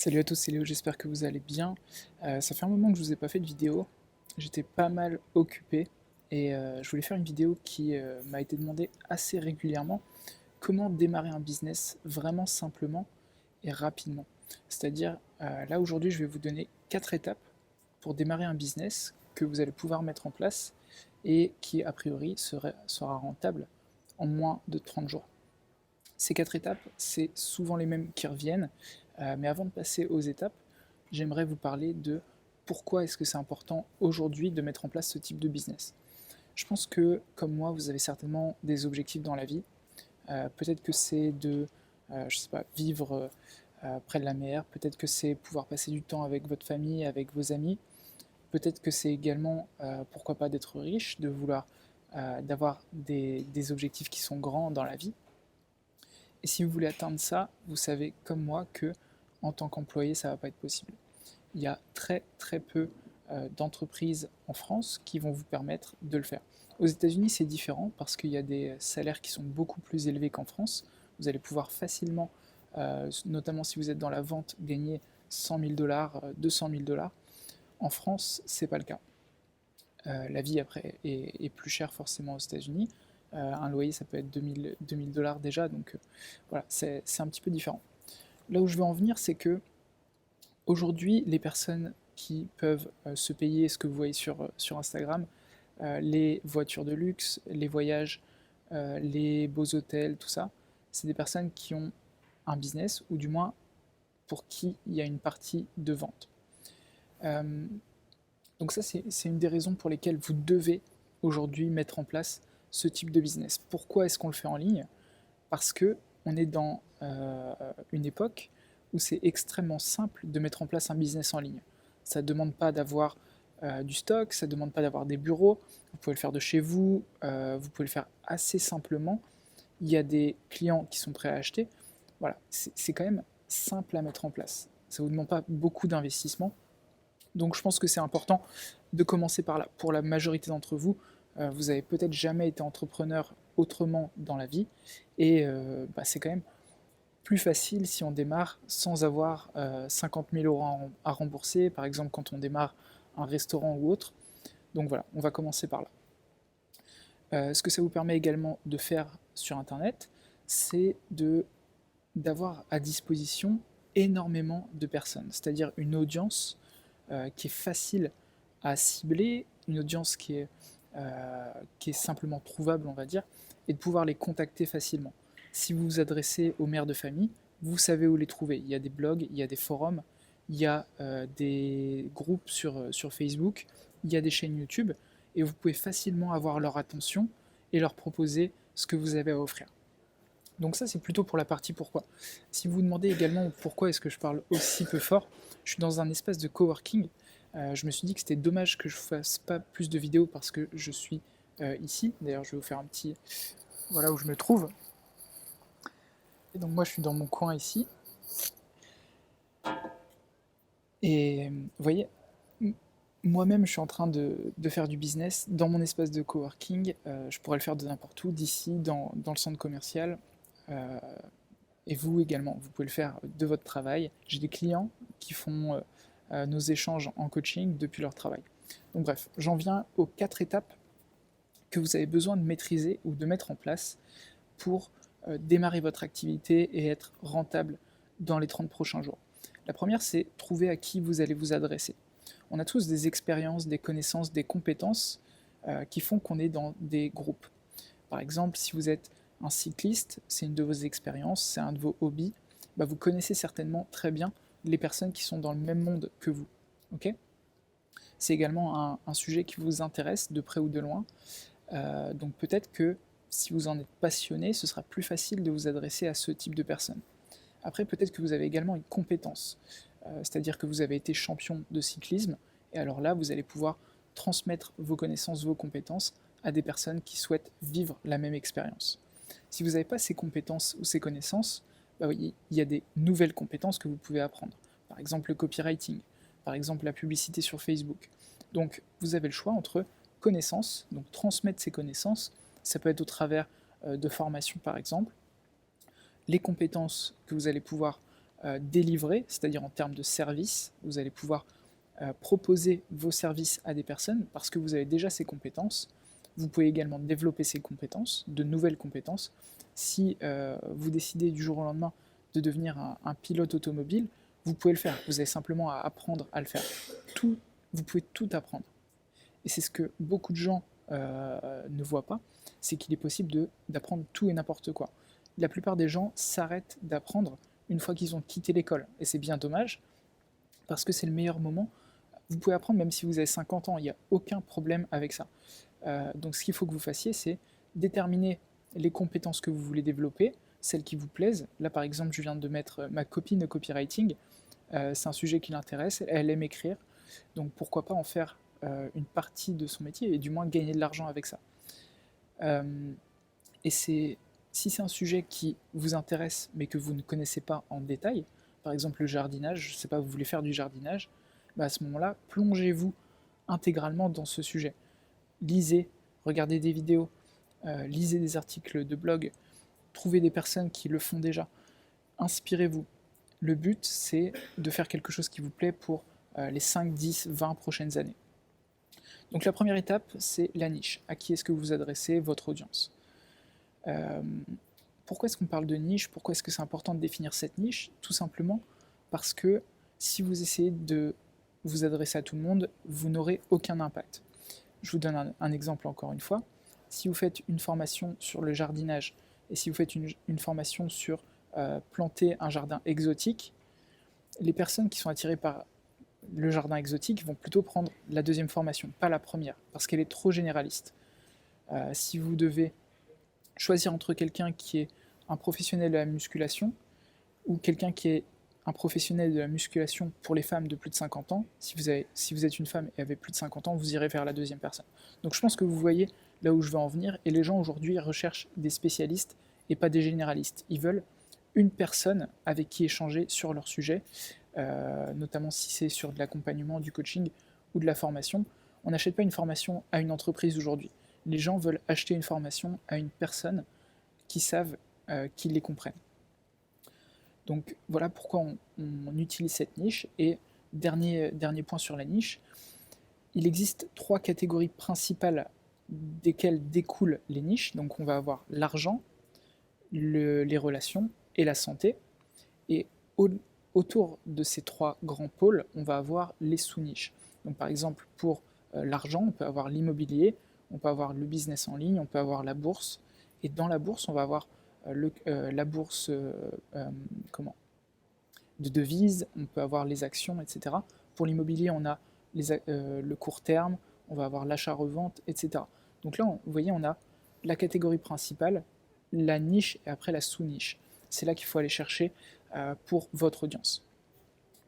Salut à tous, c'est Léo, j'espère que vous allez bien. Ça fait un moment que je vous ai pas fait de vidéo, j'étais pas mal occupé et je voulais faire une vidéo qui m'a été demandée assez régulièrement. Comment démarrer un business vraiment simplement et rapidement. C'est-à-dire, là aujourd'hui je vais vous donner 4 étapes pour démarrer un business que vous allez pouvoir mettre en place et qui a priori sera rentable en moins de 30 jours. Ces 4 étapes, c'est souvent les mêmes qui reviennent, mais avant de passer aux étapes, j'aimerais vous parler de pourquoi est-ce que c'est important aujourd'hui de mettre en place ce type de business. Je pense que, comme moi, vous avez certainement des objectifs dans la vie. Peut-être que c'est de, je sais pas, vivre près de la mer, peut-être que c'est pouvoir passer du temps avec votre famille, avec vos amis, peut-être que c'est également, pourquoi pas, d'être riche, de vouloir, d'avoir des objectifs qui sont grands dans la vie. Et si vous voulez atteindre ça, vous savez comme moi que en tant qu'employé, ça ne va pas être possible. Il y a très très peu d'entreprises en France qui vont vous permettre de le faire. Aux États-Unis, c'est différent parce qu'il y a des salaires qui sont beaucoup plus élevés qu'en France. Vous allez pouvoir facilement, notamment si vous êtes dans la vente, gagner 100 000 dollars, 200 000 dollars. En France, c'est pas le cas. La vie après est plus chère forcément aux États-Unis. Un loyer, ça peut être 2000 dollars déjà, donc voilà, c'est un petit peu différent. Là où je veux en venir, c'est que aujourd'hui, les personnes qui peuvent se payer ce que vous voyez sur Instagram, les voitures de luxe, les voyages, les beaux hôtels, tout ça, c'est des personnes qui ont un business, ou du moins pour qui il y a une partie de vente. Euh, Donc ça, c'est une des raisons pour lesquelles vous devez aujourd'hui mettre en place ce type de business. Pourquoi est-ce qu'on le fait en ligne? Parce que on est dans une époque où c'est extrêmement simple de mettre en place un business en ligne. Ça ne demande pas d'avoir du stock, ça ne demande pas d'avoir des bureaux, vous pouvez le faire de chez vous, vous pouvez le faire assez simplement. Il y a des clients qui sont prêts à acheter. Voilà, c'est quand même simple à mettre en place. Ça ne vous demande pas beaucoup d'investissement. Donc je pense que c'est important de commencer par là. Pour la majorité d'entre vous, vous avez peut-être jamais été entrepreneur autrement dans la vie, et c'est quand même plus facile si on démarre sans avoir 50 000 euros à rembourser, par exemple quand on démarre un restaurant ou autre. Donc voilà, on va commencer par là. Ce que ça vous permet également de faire sur Internet, c'est d'avoir à disposition énormément de personnes, c'est-à-dire une audience qui est facile à cibler, une audience qui est simplement trouvable, on va dire, et de pouvoir les contacter facilement. Si vous vous adressez aux mères de famille, vous savez où les trouver. Il y a des blogs, il y a des forums, il y a des groupes sur Facebook, il y a des chaînes YouTube, et vous pouvez facilement avoir leur attention et leur proposer ce que vous avez à offrir. Donc ça, c'est plutôt pour la partie pourquoi. Si vous vous demandez également pourquoi est-ce que je parle aussi peu fort, je suis dans un espace de coworking. Je me suis dit que c'était dommage que je fasse pas plus de vidéos parce que je suis ici. D'ailleurs, je vais vous faire un petit... Voilà où je me trouve. Et donc moi, je suis dans mon coin ici. Et vous voyez, moi-même, je suis en train de faire du business dans mon espace de coworking. Je pourrais le faire de n'importe où, d'ici, dans le centre commercial. Euh, et vous également, vous pouvez le faire de votre travail. J'ai des clients qui font nos échanges en coaching depuis leur travail. Donc bref, j'en viens aux 4 étapes que vous avez besoin de maîtriser ou de mettre en place pour démarrer votre activité et être rentable dans les 30 prochains jours. La première, c'est trouver à qui vous allez vous adresser. On a tous des expériences, des connaissances, des compétences qui font qu'on est dans des groupes. Par exemple, si vous êtes un cycliste, c'est une de vos expériences, c'est un de vos hobbies, vous connaissez certainement très bien les personnes qui sont dans le même monde que vous. Okay, c'est également un sujet qui vous intéresse de près ou de loin. Donc peut-être que si vous en êtes passionné, ce sera plus facile de vous adresser à ce type de personnes. Après, peut-être que vous avez également une compétence, c'est-à-dire que vous avez été champion de cyclisme, et alors là, vous allez pouvoir transmettre vos connaissances, vos compétences à des personnes qui souhaitent vivre la même expérience. Si vous n'avez pas ces compétences ou ces connaissances, oui, il y a des nouvelles compétences que vous pouvez apprendre. Par exemple le copywriting, par exemple la publicité sur Facebook. Donc vous avez le choix entre connaissances, donc transmettre ces connaissances, ça peut être au travers de formations par exemple, les compétences que vous allez pouvoir délivrer, c'est-à-dire en termes de services. Vous allez pouvoir proposer vos services à des personnes parce que vous avez déjà ces compétences. Vous pouvez également développer ces compétences, de nouvelles compétences. Si vous décidez du jour au lendemain de devenir un pilote automobile, vous pouvez le faire. Vous avez simplement à apprendre à le faire. Vous pouvez tout apprendre. Et c'est ce que beaucoup de gens ne voient pas, c'est qu'il est possible d'apprendre tout et n'importe quoi. La plupart des gens s'arrêtent d'apprendre une fois qu'ils ont quitté l'école. Et c'est bien dommage, parce que c'est le meilleur moment. Vous pouvez apprendre même si vous avez 50 ans, il n'y a aucun problème avec ça. Donc ce qu'il faut que vous fassiez, c'est déterminer les compétences que vous voulez développer, celles qui vous plaisent. Là par exemple, je viens de mettre ma copine au copywriting, c'est un sujet qui l'intéresse, elle aime écrire, donc pourquoi pas en faire une partie de son métier et du moins gagner de l'argent avec ça. Et si c'est un sujet qui vous intéresse mais que vous ne connaissez pas en détail, par exemple le jardinage, je ne sais pas, vous voulez faire du jardinage, bah à ce moment-là, plongez-vous intégralement dans ce sujet. Lisez, regardez des vidéos, lisez des articles de blog, trouvez des personnes qui le font déjà, inspirez-vous. Le but, c'est de faire quelque chose qui vous plaît pour les 5, 10, 20 prochaines années. Donc la première étape, c'est la niche. À qui est-ce que vous adressez votre audience? Pourquoi est-ce qu'on parle de niche? Pourquoi est-ce que c'est important de définir cette niche? Tout simplement parce que si vous essayez de vous adresser à tout le monde, vous n'aurez aucun impact. Je vous donne un exemple encore une fois. Si vous faites une formation sur le jardinage et si vous faites une formation sur planter un jardin exotique, les personnes qui sont attirées par le jardin exotique vont plutôt prendre la deuxième formation, pas la première, parce qu'elle est trop généraliste. Si vous devez choisir entre quelqu'un qui est un professionnel de la musculation ou quelqu'un qui est un professionnel de la musculation pour les femmes de plus de 50 ans, si vous êtes une femme et avez plus de 50 ans, vous irez vers la deuxième personne. Donc je pense que vous voyez là où je veux en venir, et les gens aujourd'hui recherchent des spécialistes et pas des généralistes. Ils veulent une personne avec qui échanger sur leur sujet, notamment si c'est sur de l'accompagnement, du coaching ou de la formation. On n'achète pas une formation à une entreprise aujourd'hui. Les gens veulent acheter une formation à une personne qui savent, qui les comprennent. Donc voilà pourquoi on utilise cette niche. Et dernier point sur la niche, il existe 3 catégories principales desquelles découlent les niches. Donc on va avoir l'argent, les relations et la santé. Et autour de ces 3 grands pôles, on va avoir les sous-niches. Donc par exemple pour l'argent, on peut avoir l'immobilier, on peut avoir le business en ligne, on peut avoir la bourse. Et dans la bourse, on va avoir la bourse de devises, on peut avoir les actions, etc. Pour l'immobilier, on a le court terme, on va avoir l'achat-revente, etc. Donc là, vous voyez, on a la catégorie principale, la niche et après la sous-niche. C'est là qu'il faut aller chercher pour votre audience.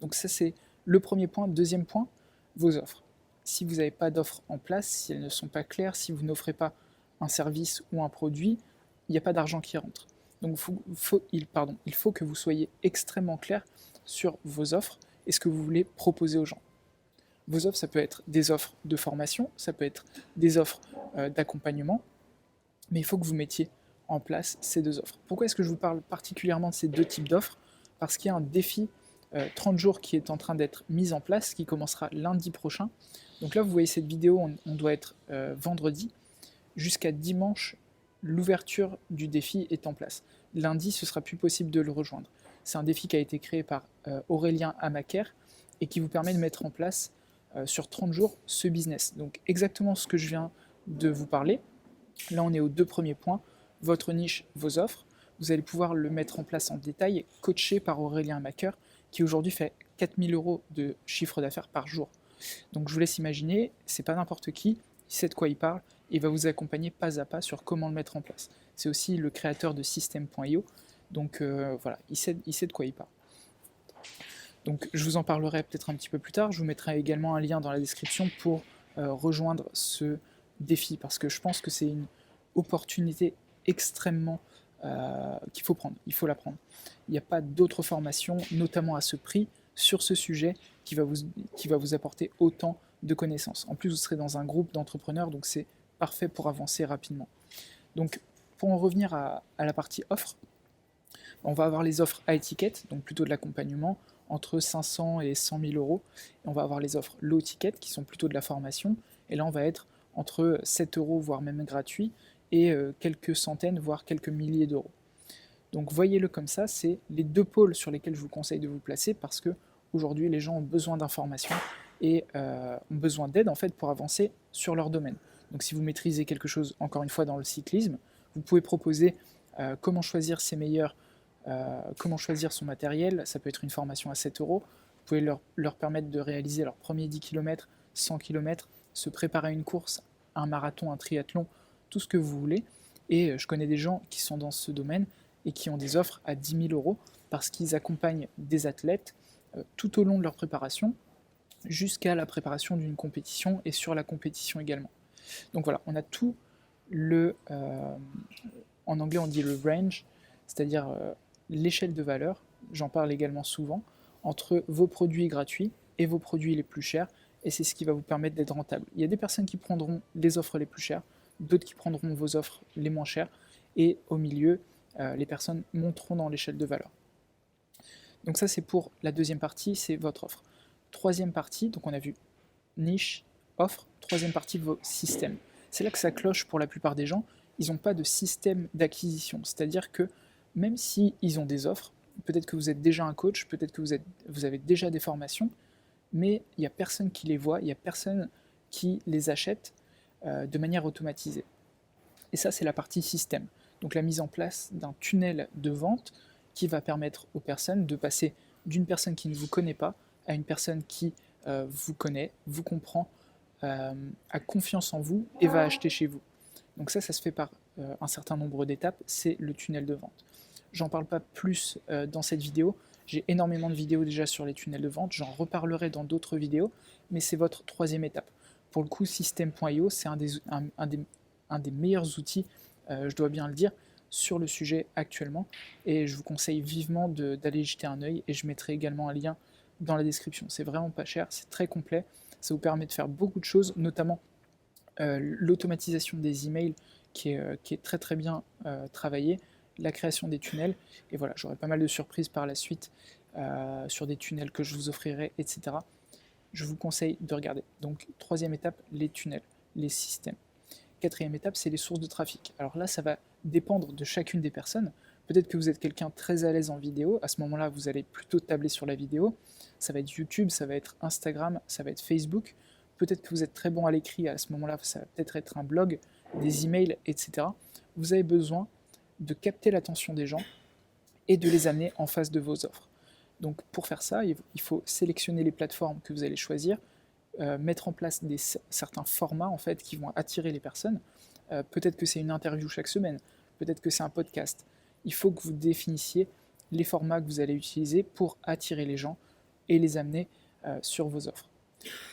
Donc ça, c'est le premier point. Deuxième point, vos offres. Si vous n'avez pas d'offres en place, si elles ne sont pas claires, si vous n'offrez pas un service ou un produit, il n'y a pas d'argent qui rentre. Donc il faut que vous soyez extrêmement clair sur vos offres et ce que vous voulez proposer aux gens. Vos offres, ça peut être des offres de formation, ça peut être des offres d'accompagnement, mais il faut que vous mettiez en place ces 2 offres. Pourquoi est-ce que je vous parle particulièrement de ces 2 types d'offres? Parce qu'il y a un défi 30 jours qui est en train d'être mis en place, qui commencera lundi prochain. Donc là, vous voyez cette vidéo, on doit être vendredi. Jusqu'à dimanche, l'ouverture du défi est en place. Lundi, ce sera plus possible de le rejoindre. C'est un défi qui a été créé par Aurélien Amaker et qui vous permet de mettre en place sur 30 jours ce business. Donc exactement ce que je viens de vous parler. Là, on est aux 2 premiers points. Votre niche, vos offres. Vous allez pouvoir le mettre en place en détail, coaché par Aurélien Amaker, qui aujourd'hui fait 4 000 € de chiffre d'affaires par jour. Donc je vous laisse imaginer, c'est pas n'importe qui, il sait de quoi il parle, et il va vous accompagner pas à pas sur comment le mettre en place. C'est aussi le créateur de System.io, donc voilà, il sait de quoi il parle. Donc je vous en parlerai peut-être un petit peu plus tard, je vous mettrai également un lien dans la description pour rejoindre ce défi, parce que je pense que c'est une opportunité extrêmement qu'il faut prendre, il faut la prendre. Il n'y a pas d'autres formations, notamment à ce prix, sur ce sujet qui va vous apporter autant de connaissances. En plus, vous serez dans un groupe d'entrepreneurs, donc c'est parfait pour avancer rapidement. Donc, pour en revenir à la partie offre, On va avoir les offres à étiquette, donc plutôt de l'accompagnement, entre 500 et 100 000 euros. Et on va avoir les offres low ticket, qui sont plutôt de la formation. Et là, on va être entre 7 euros, voire même gratuit, et quelques centaines, voire quelques milliers d'euros. Donc voyez-le comme ça, c'est les deux pôles sur lesquels je vous conseille de vous placer, parce que aujourd'hui, les gens ont besoin d'informations et ont besoin d'aide en fait pour avancer sur leur domaine. Donc si vous maîtrisez quelque chose, encore une fois, dans le cyclisme, vous pouvez proposer comment choisir ses meilleurs comment choisir son matériel. Ça peut être une formation à 7 euros. Vous pouvez leur permettre de réaliser leurs premiers 10 km, 100 km, se préparer à une course, un marathon, un triathlon, tout ce que vous voulez. Et je connais des gens qui sont dans ce domaine et qui ont des offres à 10 000 euros parce qu'ils accompagnent des athlètes tout au long de leur préparation jusqu'à la préparation d'une compétition et sur la compétition également. Donc voilà, on a tout en anglais on dit le range, c'est-à-dire l'échelle de valeur, j'en parle également souvent, entre vos produits gratuits et vos produits les plus chers, et c'est ce qui va vous permettre d'être rentable. Il y a des personnes qui prendront les offres les plus chères, d'autres qui prendront vos offres les moins chères, et au milieu, les personnes monteront dans l'échelle de valeur. Donc ça c'est pour la deuxième partie, c'est votre offre. Troisième partie, donc on a vu niche, offre, troisième partie vos systèmes. C'est là que ça cloche pour la plupart des gens, ils n'ont pas de système d'acquisition, c'est-à-dire que même s'ils ont des offres, peut-être que vous êtes déjà un coach, peut-être que vous avez déjà des formations, mais il n'y a personne qui les voit, il n'y a personne qui les achète de manière automatisée. Et ça, c'est la partie système. Donc la mise en place d'un tunnel de vente qui va permettre aux personnes de passer d'une personne qui ne vous connaît pas à une personne qui vous connaît, vous comprend, a confiance en vous et va acheter chez vous. Donc ça se fait par un certain nombre d'étapes, c'est le tunnel de vente. J'en parle pas plus dans cette vidéo, j'ai énormément de vidéos déjà sur les tunnels de vente, j'en reparlerai dans d'autres vidéos, mais c'est votre troisième étape. Pour le coup, System.io, c'est un des meilleurs outils, je dois bien le dire, sur le sujet actuellement, et je vous conseille vivement d'aller jeter un œil, et je mettrai également un lien dans la description. C'est vraiment pas cher, c'est très complet, ça vous permet de faire beaucoup de choses, notamment l'automatisation des emails qui est très très bien travaillée, la création des tunnels, et voilà, j'aurai pas mal de surprises par la suite sur des tunnels que je vous offrirai, etc. Je vous conseille de regarder. Donc, troisième étape, les tunnels, les systèmes. Quatrième étape, c'est les sources de trafic. Alors là, ça va dépendre de chacune des personnes. Peut-être que vous êtes quelqu'un très à l'aise en vidéo, à ce moment-là, vous allez plutôt tabler sur la vidéo. Ça va être YouTube, ça va être Instagram, ça va être Facebook. Peut-être que vous êtes très bon à l'écrit, à ce moment-là, ça va peut-être être un blog, des emails, etc. Vous avez besoin de capter l'attention des gens et de les amener en face de vos offres. Donc pour faire ça, il faut sélectionner les plateformes que vous allez choisir, mettre en place certains formats en fait qui vont attirer les personnes. Peut-être que c'est une interview chaque semaine, peut-être que c'est un podcast. Il faut que vous définissiez les formats que vous allez utiliser pour attirer les gens et les amener sur vos offres.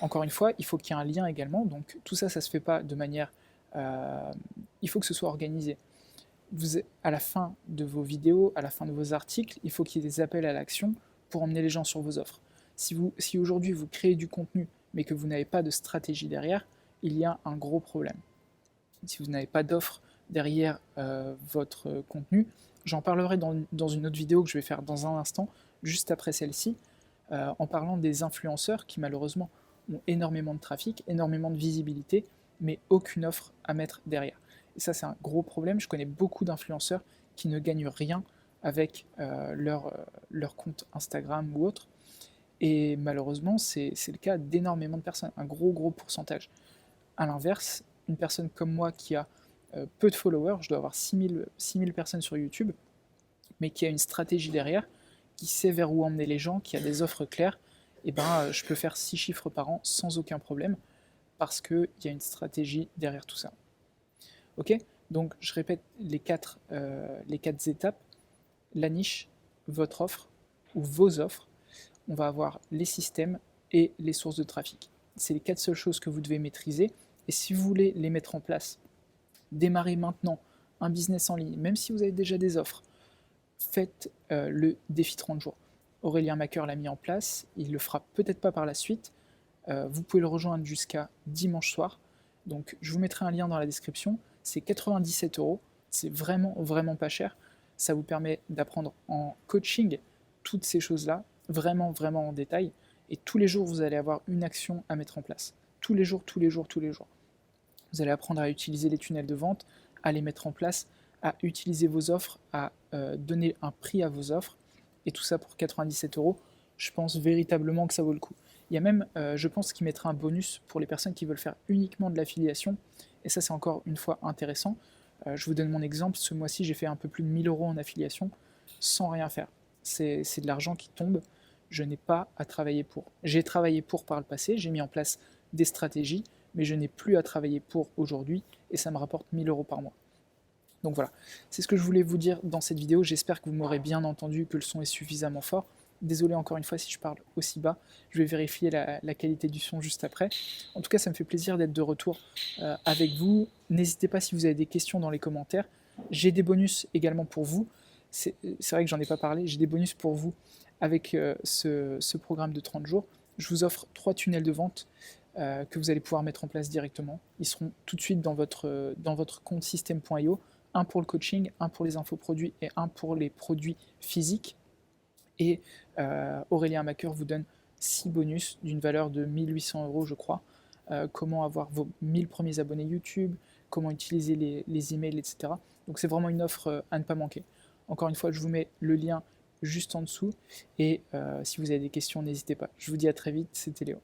Encore une fois, il faut qu'il y ait un lien également, donc tout ça, ça ne se fait pas de manière... il faut que ce soit organisé. À la fin de vos vidéos, à la fin de vos articles, il faut qu'il y ait des appels à l'action pour emmener les gens sur vos offres. Si aujourd'hui vous créez du contenu, mais que vous n'avez pas de stratégie derrière, il y a un gros problème. Si vous n'avez pas d'offre derrière votre contenu, j'en parlerai dans une autre vidéo que je vais faire dans un instant, juste après celle-ci, en parlant des influenceurs qui malheureusement ont énormément de trafic, énormément de visibilité, mais aucune offre à mettre derrière. Et ça, c'est un gros problème. Je connais beaucoup d'influenceurs qui ne gagnent rien avec leur compte Instagram ou autre. Et malheureusement, c'est le cas d'énormément de personnes, un gros pourcentage. A l'inverse, une personne comme moi qui a peu de followers, je dois avoir 6000 personnes sur YouTube, mais qui a une stratégie derrière, qui sait vers où emmener les gens, qui a des offres claires, et ben je peux faire 6 chiffres par an sans aucun problème, parce qu'il y a une stratégie derrière tout ça. Ok? Donc je répète les quatre étapes. La niche, votre offre, ou vos offres, on va avoir les systèmes et les sources de trafic. C'est les 4 seules choses que vous devez maîtriser, et si vous voulez les mettre en place, démarrez maintenant un business en ligne, même si vous avez déjà des offres, faites le défi 30 jours. Aurélien Macker l'a mis en place, il le fera peut-être pas par la suite, vous pouvez le rejoindre jusqu'à dimanche soir, donc je vous mettrai un lien dans la description, c'est 97 €, c'est vraiment pas cher, Ça vous permet d'apprendre en coaching toutes ces choses-là, vraiment, vraiment en détail. Et tous les jours, vous allez avoir une action à mettre en place. Tous les jours, tous les jours, tous les jours. Vous allez apprendre à utiliser les tunnels de vente, à les mettre en place, à utiliser vos offres, à donner un prix à vos offres. Et tout ça pour 97 euros. Je pense véritablement que ça vaut le coup. Il y a même, je pense, qu'il mettra un bonus pour les personnes qui veulent faire uniquement de l'affiliation. Et ça, c'est encore une fois intéressant. Je vous donne mon exemple. Ce mois-ci, j'ai fait un peu plus de 1000 euros en affiliation sans rien faire. C'est de l'argent qui tombe. Je n'ai pas à travailler pour. J'ai travaillé pour par le passé, j'ai mis en place des stratégies, mais je n'ai plus à travailler pour aujourd'hui et ça me rapporte 1000 euros par mois. Donc voilà, c'est ce que je voulais vous dire dans cette vidéo. J'espère que vous m'aurez bien entendu, que le son est suffisamment fort. Désolé encore une fois si je parle aussi bas, je vais vérifier la qualité du son juste après. En tout cas, ça me fait plaisir d'être de retour avec vous. N'hésitez pas si vous avez des questions dans les commentaires. J'ai des bonus également pour vous. C'est vrai que j'en ai pas parlé, j'ai des bonus pour vous avec ce programme de 30 jours. Je vous offre 3 tunnels de vente que vous allez pouvoir mettre en place directement. Ils seront tout de suite dans votre compte system.io. Un pour le coaching, un pour les infoproduits et un pour les produits physiques. Et Aurélien Macker vous donne 6 bonus d'une valeur de 1800 euros, je crois. Comment avoir vos 1000 premiers abonnés YouTube, comment utiliser les emails, etc. Donc c'est vraiment une offre à ne pas manquer. Encore une fois, je vous mets le lien juste en dessous. Et si vous avez des questions, n'hésitez pas. Je vous dis à très vite, c'était Léo.